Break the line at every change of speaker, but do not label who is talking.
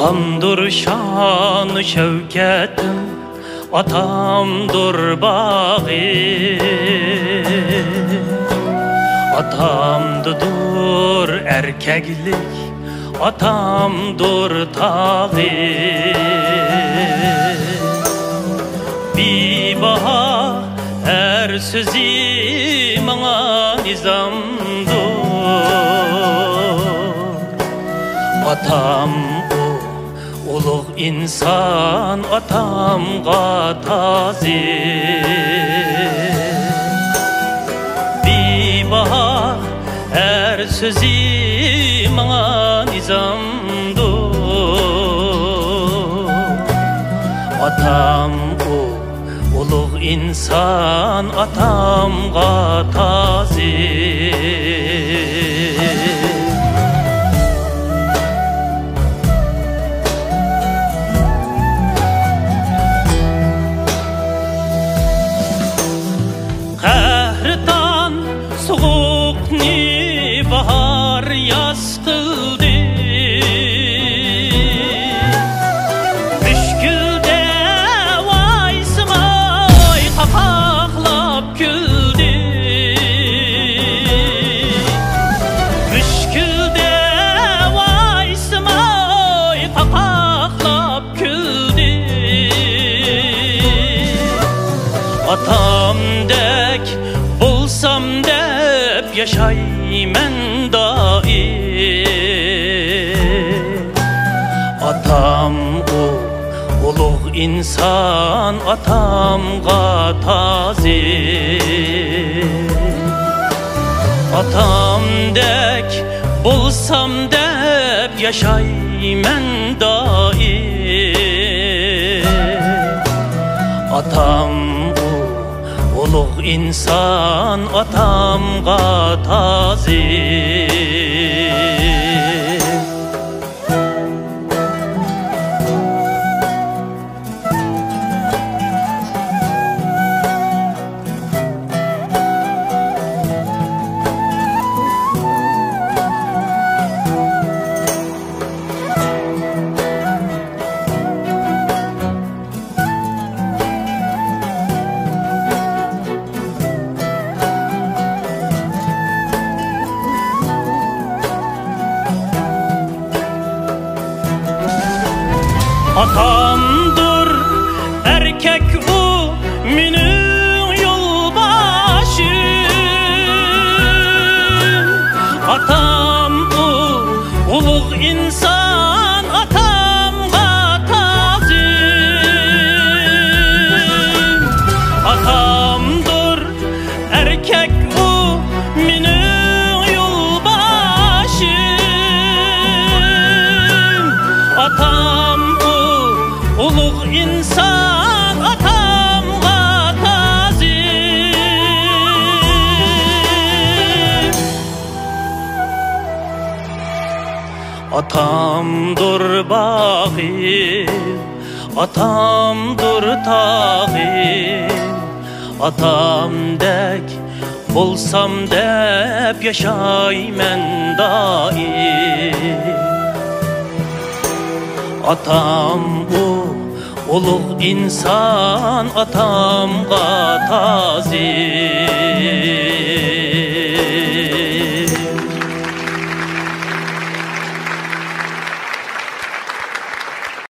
Atamdır şanı şevketim, atamdır bağı. Atamdır erkeklik, atamdır tağı. Bir baha her sözü bana nizamdır. Atam o ulug' insan, atamga tazim. Bebaha her sözü bana nizamdır. Atam o ulug' insan, atamga tazim. Qahritan soğukni bahar yaz qildi. Müşkülde vaysimay qaqaqlab kuldi. Müşkülde vaysimay qaqaqlab kuldi. Atamdek bulsam dep yaşaymen daim. Atam o ulug' insan, atamga tazim. Atamdek bulsam dep yaşaymen daim. Atam ulug' insan, atamga tazim. Atamdır erkek o minin yolbaşı. Atam o ulug' insan, atamga tazim. Atamdır erkek o minin yolbaşı. Atam ulug' insan, atamga tazim. Atamdır bağım, atamdır tağım. Atamdek bulsam dep yaşaymen daim. Atam o ulug' insan, atamga tazim.